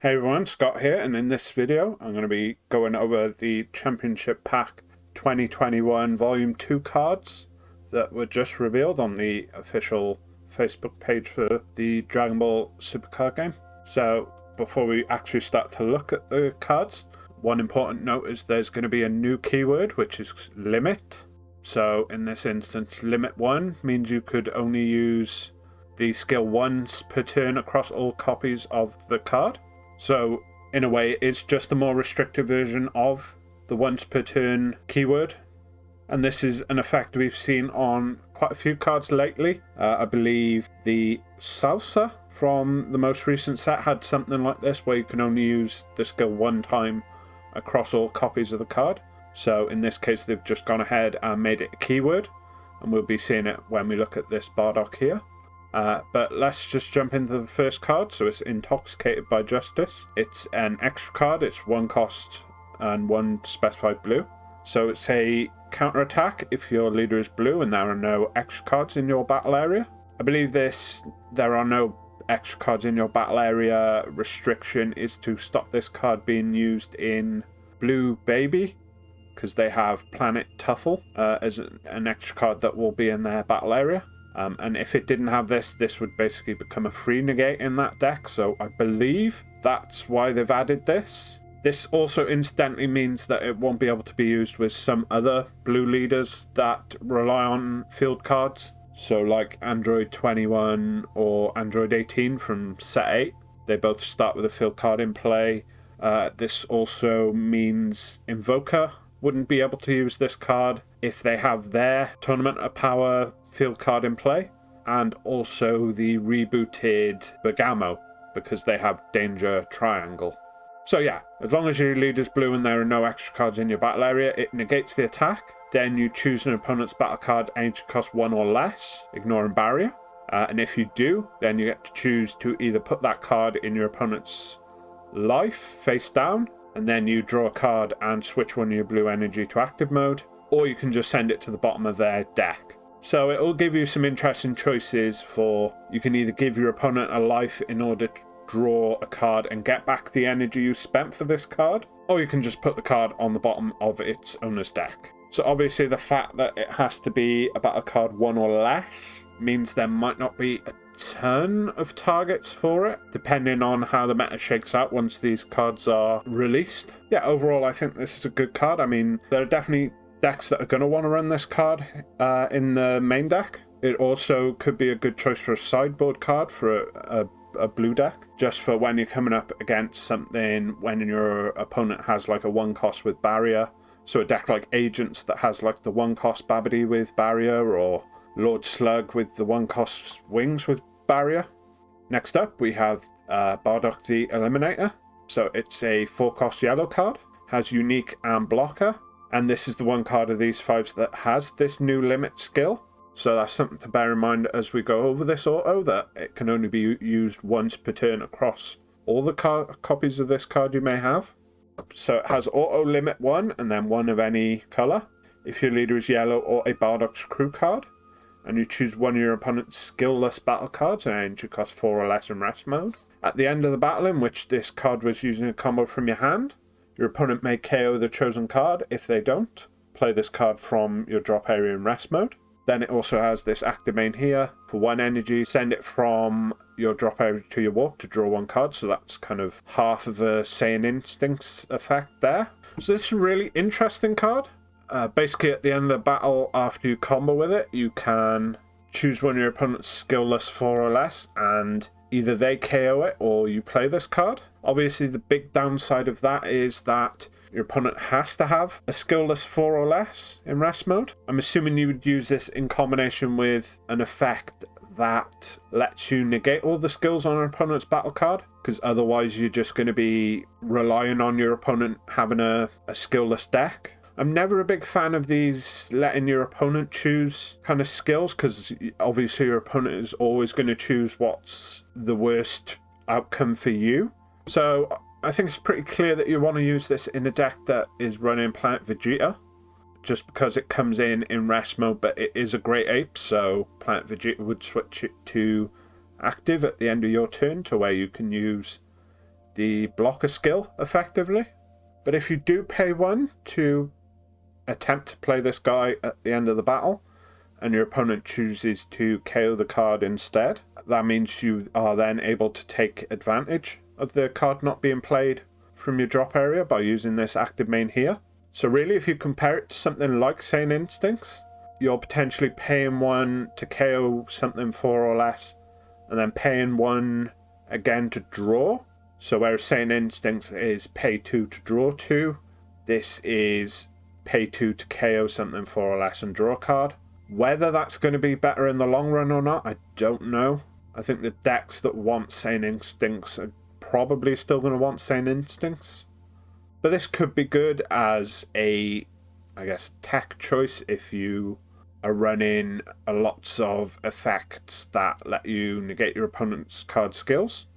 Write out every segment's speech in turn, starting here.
Hey everyone, Scott here, and in this video I'm going to be going over the Championship Pack 2021 Volume 2 cards that were just revealed on the official Facebook page for the Dragon Ball Super card game. So before we actually start to look at the cards, one important note is there's going to be a new keyword, which is limit. So in this instance, limit 1 means you could only use the skill once per turn across all copies of the card. So, in a way, it's just a more restrictive version of the once per turn keyword. And this is an effect we've seen on quite a few cards lately. I believe the Salsa from the most recent set had something like this, where you can only use the skill one time across all copies of the card. So, in this case, they've just gone ahead and made it a keyword. And we'll be seeing it when we look at this Bardock here. But let's just jump into the first card. So it's Intoxicated by Justice. It's an extra card. It's 1 cost and 1 specified blue. So it's a counter attack if your leader is blue and there are no extra cards in your battle area. I believe there are no extra cards in your battle area. Restriction is to stop this card being used in Blue Baby, because they have Planet Tuffle as an extra card that will be in their battle area. And if it didn't have this would basically become a free negate in that deck, so I believe that's why they've added this. This also incidentally means that it won't be able to be used with some other blue leaders that rely on field cards. So like Android 21 or Android 18 from set 8. They both start with a field card in play. This also means Invoker wouldn't be able to use this card if they have their Tournament of Power field card in play, and also the rebooted Bergamo, because they have Danger Triangle. So yeah, as long as your leader's blue and there are no extra cards in your battle area, it negates the attack. Then you choose an opponent's battle card, energy cost 1 or less, ignoring barrier. And if you do, then you get to choose to either put that card in your opponent's life face down, and then you draw a card and switch one of your blue energy to active mode, or you can just send it to the bottom of their deck. So it will give you some interesting choices for, you can either give your opponent a life in order to draw a card and get back the energy you spent for this card, or you can just put the card on the bottom of its owner's deck. So obviously the fact that it has to be a battle card 1 or less means there might not be a ton of targets for it, depending on how the meta shakes out once these cards are released. Yeah, overall I think this is a good card. I mean, there are definitely decks that are going to want to run this card in the main deck. It also could be a good choice for a sideboard card for a blue deck, just for when you're coming up against something when your opponent has like a 1 cost with barrier. So a deck like Agents that has like the 1 cost Babidi with barrier, or Lord Slug with the 1 cost Wings with barrier. Next up we have Bardock The Eliminator. So it's a 4 cost yellow card, has unique and blocker. And this is the 1 card of these 5s that has this new limit skill. So that's something to bear in mind as we go over this auto, that it can only be used once per turn across all the copies of this card you may have. So it has auto limit 1 and then 1 of any colour if your leader is yellow or a Bardock's Crew card. And you choose one of your opponent's skill-less battle cards and energy cost 4 or less in rest mode. At the end of the battle in which this card was using a combo from your hand, your opponent may KO the chosen card. If they don't, play this card from your drop area in rest mode. Then it also has this active main here. For 1 energy, send it from your drop area to your walk to draw 1 card. So that's kind of half of a Saiyan Instincts effect there. So this is a really interesting card. Basically at the end of the battle, after you combo with it, you can choose one of your opponent's skill-less 4 or less, and either they KO it or you play this card. Obviously the big downside of that is that your opponent has to have a skill-less 4 or less in rest mode. I'm assuming you would use this in combination with an effect that lets you negate all the skills on an opponent's battle card, because otherwise you're just going to be relying on your opponent having a skill-less deck. I'm never a big fan of these letting your opponent choose kind of skills, because obviously your opponent is always going to choose what's the worst outcome for you. So I think it's pretty clear that you want to use this in a deck that is running Planet Vegeta, just because it comes in rest mode, but it is a great ape, so Planet Vegeta would switch it to active at the end of your turn, to where you can use the blocker skill effectively. But if you do pay 1 to attempt to play this guy at the end of the battle, and your opponent chooses to KO the card instead, that means you are then able to take advantage of the card not being played from your drop area by using this active main here. So really, if you compare it to something like Saiyan Instincts, you're potentially paying 1 to KO something 4 or less, and then paying 1 again to draw. So whereas Saiyan Instincts is pay 2 to draw 2, this is pay 2 to KO something 4 or less and draw a card. Whether that's going to be better in the long run or not, I don't know. I think the decks that want Saiyan Instincts are probably still going to want Saiyan Instincts. But this could be good as a, I guess, tech choice if you are running lots of effects that let you negate your opponent's card skills.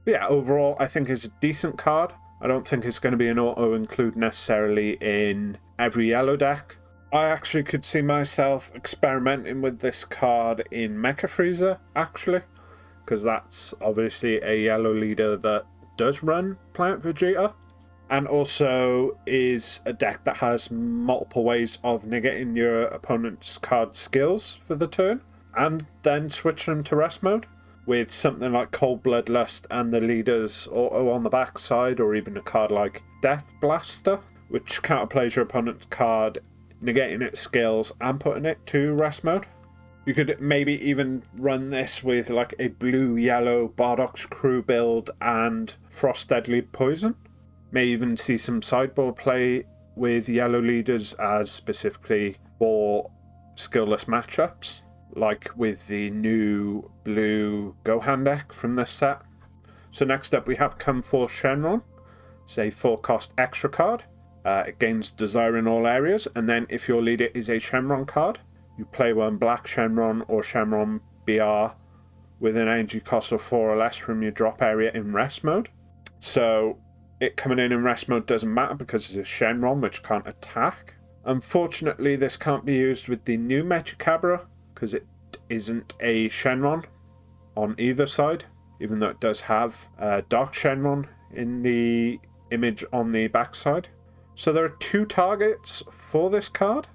But yeah, overall, I think it's a decent card. I don't think it's going to be an auto-include necessarily in every yellow deck. I actually could see myself experimenting with this card in Mecha Freezer, actually, because that's obviously a yellow leader that does run Planet Vegeta, and also is a deck that has multiple ways of negating your opponent's card skills for the turn, and then switch them to rest mode, with something like Cold Bloodlust and the leader's auto on the backside, or even a card like Death Blaster, which counterplays your opponent's card, negating its skills and putting it to rest mode. You could maybe even run this with like a blue-yellow Bardock's Crew build and Frost Deadly Poison. May even see some sideboard play with yellow leaders as specifically for skillless matchups, like with the new blue Gohan deck from this set. So next up we have Come Forth Shenron. It's a 4-cost extra card. It gains Desire in all areas, and then if your leader is a Shenron card, you play 1 black Shenron or Shenron BR with an energy cost of 4 or less from your drop area in rest mode. So it coming in rest mode doesn't matter because it's a Shenron which can't attack. Unfortunately, this can't be used with the new Mechacabra because it isn't a Shenron on either side, even though it does have Dark Shenron in the image on the backside. So there are 2 targets for this card.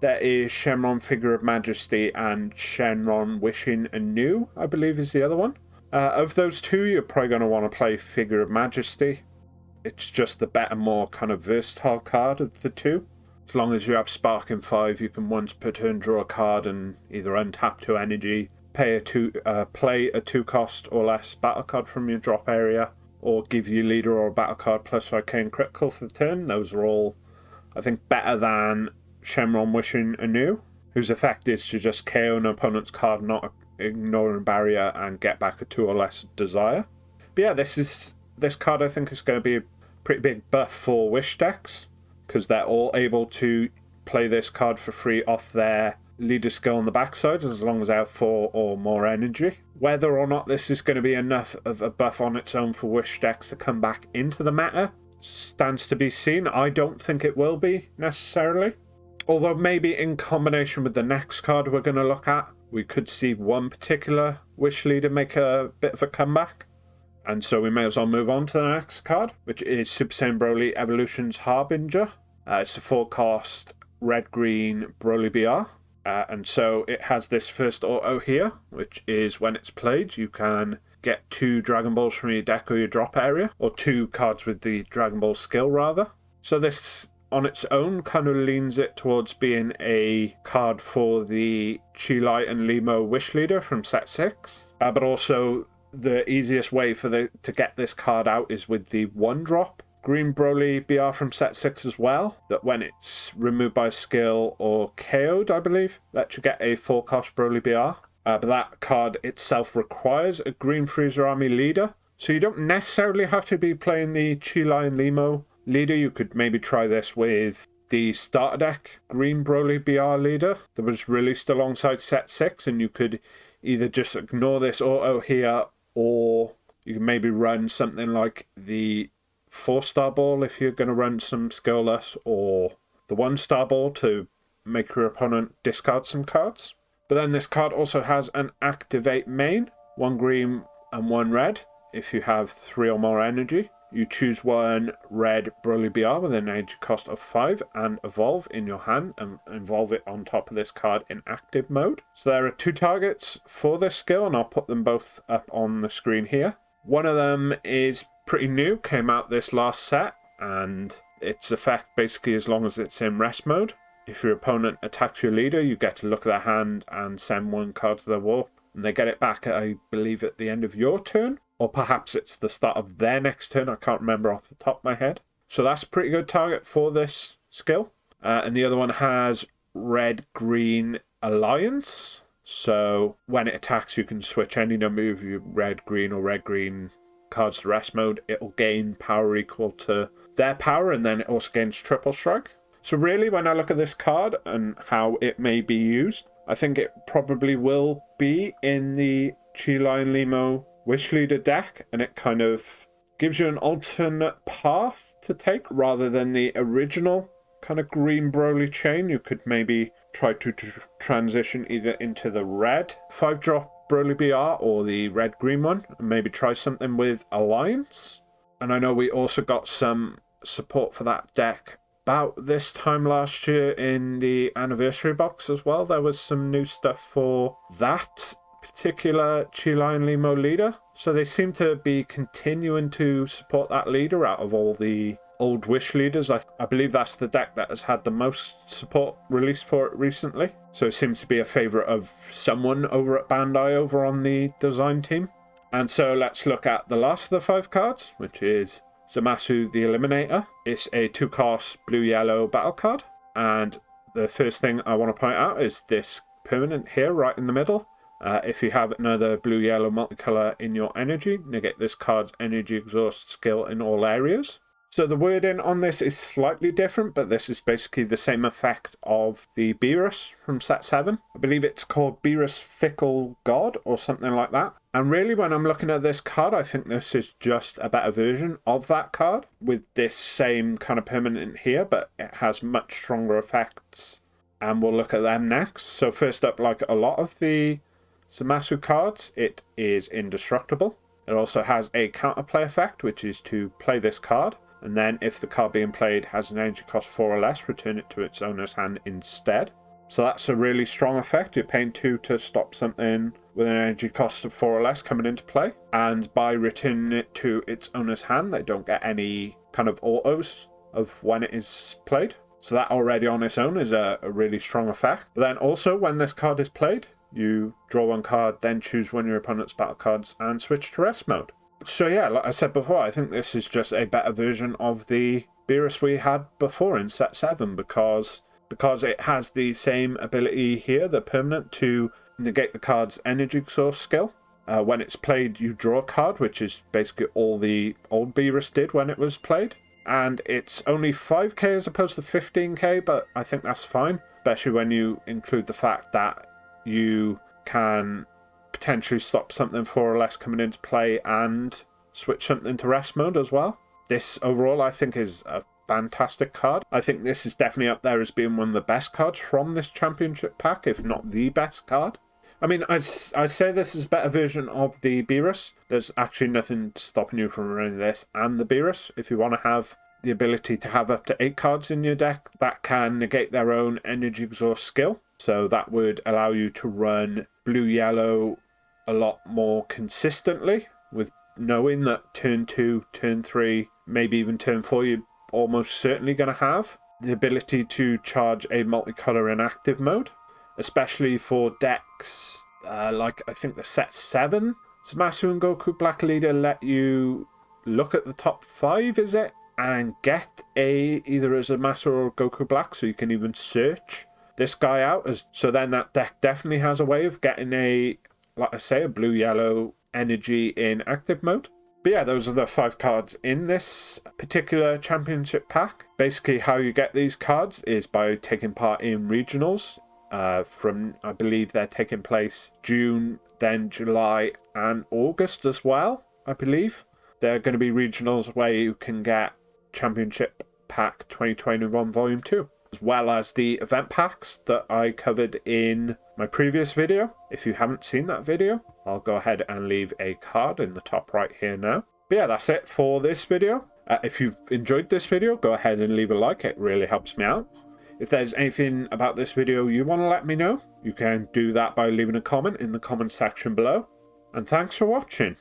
There is Shenron Figure of Majesty and Shenron Wishing Anew, I believe is the other one. Of those 2, you're probably going to want to play Figure of Majesty. It's just the better, more kind of versatile card of the 2. As long as you have Spark in 5, you can once per turn draw a card and either untap 2 energy, play a 2-cost or less battle card from your drop area, or give your leader or a battle card plus arcane critical for the turn. Those are all, I think, better than Shenron Wishing Anew, whose effect is to just KO an opponent's card, not ignoring barrier, and get back a 2 or less desire. But yeah, this card I think is going to be a pretty big buff for Wish decks, because they're all able to play this card for free off their leader skill on the backside as long as they have 4 or more energy. Whether or not this is going to be enough of a buff on its own for Wish decks to come back into the meta stands to be seen. I don't think it will be necessarily. Although maybe in combination with the next card we're going to look at, we could see one particular Wish leader make a bit of a comeback. And so we may as well move on to the next card, which is Super Saiyan Broly Evolution's Harbinger. It's a 4-cost red-green Broly BR. And so it has this first auto here, which is when it's played, you can get 2 Dragon Balls from your deck or your drop area, or 2 cards with the Dragon Ball skill, rather. So this, on its own, kind of leans it towards being a card for the Chi-Lai and Limo Wish Leader from set 6. But also, the easiest way to get this card out is with the 1-drop Green Broly BR from set 6 as well, that when it's removed by skill or KO'd, I believe, lets you get a 4-cost Broly BR. But that card itself requires a Green Freezer Army leader, so you don't necessarily have to be playing the Chi-Lai and Limo leader. You could maybe try this with the starter deck Green Broly BR leader that was released alongside set 6, and you could either just ignore this auto here, or you can maybe run something like the 4-star ball if you're going to run some skillless, or the 1-star ball to make your opponent discard some cards. But then this card also has an activate main, 1 green and 1 red if you have 3 or more energy. you choose one red Broly BR with an energy cost of 5 and evolve in your hand and evolve it on top of this card in active mode. So there are 2 targets for this skill, and I'll put them both up on the screen here. One of them is pretty new, came out this last set, and its effect basically as long as it's in rest mode. If your opponent attacks your leader, you get to look at their hand and send 1 card to their warp, and they get it back, I believe, at the end of your turn. Or perhaps it's the start of their next turn. I can't remember off the top of my head. So that's a pretty good target for this skill. And the other one has red-green alliance. So when it attacks, you can switch any number of your red-green or red-green cards to rest mode. It'll gain power equal to their power, and then it also gains triple strike. So really, when I look at this card and how it may be used, I think it probably will be in the Chi-Line Limo Wish Leader deck, and it kind of gives you an alternate path to take rather than the original kind of green Broly chain. You could maybe try to transition either into the red 5-drop Broly BR or the red-green one, and maybe try something with Alliance. And I know we also got some support for that deck about this time last year in the anniversary box as well. There was some new stuff for that particular Chi-Line Limo leader. So they seem to be continuing to support that leader out of all the old Wish leaders. I believe that's the deck that has had the most support released for it recently. So it seems to be a favourite of someone over at Bandai over on the design team. And so let's look at the last of the 5 cards, which is Zamasu The Eliminator. It's a 2-cost blue-yellow battle card. And the first thing I want to point out is this permanent here right in the middle. If you have another blue-yellow multicolor in your energy, negate this card's energy exhaust skill in all areas. So the wording on this is slightly different, but this is basically the same effect of the Beerus from set 7. I believe it's called Beerus Fickle God or something like that. And really, when I'm looking at this card, I think this is just a better version of that card with this same kind of permanent here, but it has much stronger effects, and we'll look at them next. So first up, like a lot of the Zamasu cards, it is indestructible. It also has a counterplay effect, which is to play this card, and then if the card being played has an energy cost 4 or less, return it to its owner's hand instead. So that's a really strong effect. You're paying 2 to stop something with an energy cost of 4 or less coming into play, and by returning it to its owner's hand, they don't get any kind of autos of when it is played. So that already on its own is a really strong effect. But then also, when this card is played, you draw 1 card, then choose one of your opponent's battle cards and switch to rest mode. So yeah, like I said before, I think this is just a better version of the Beerus we had before in set 7 because it has the same ability here, the permanent, to negate the card's energy exhaust skill. When it's played, you draw a card, which is basically all the old Beerus did when it was played. And it's only 5k as opposed to 15k, but I think that's fine, especially when you include the fact that you can potentially stop something 4 or less coming into play and switch something to rest mode as well. This overall, I think, is a fantastic card. I think this is definitely up there as being one of the best cards from this championship pack, if not the best card. I mean, I'd say this is a better version of the Beerus. There's actually nothing stopping you from running this and the Beerus. If you want to have the ability to have up to 8 cards in your deck that can negate their own energy exhaust skill. So that would allow you to run blue-yellow a lot more consistently, with knowing that turn 2, turn 3, maybe even turn 4, you're almost certainly going to have the ability to charge a multicolor in active mode, especially for decks like I think the set 7 Zamasu and Goku Black Leader let you look at the top 5, is it? And get either a Zamasu or Goku Black, so you can even search this guy out. So then that deck definitely has a way of getting a, like I say, a blue-yellow energy in active mode. But yeah, those are the 5 cards in this particular championship pack. Basically, how you get these cards is by taking part in regionals. From, I believe they're taking place June, then July and August as well, I believe. They're going to be regionals where you can get Championship Pack 2021 Volume 2, as well as the event packs that I covered in my previous video. If you haven't seen that video, I'll go ahead and leave a card in the top right here now. But yeah, that's it for this video. If you've enjoyed this video, go ahead and leave a like. It really helps me out. If there's anything about this video you want to let me know, you can do that by leaving a comment in the comment section below. And thanks for watching.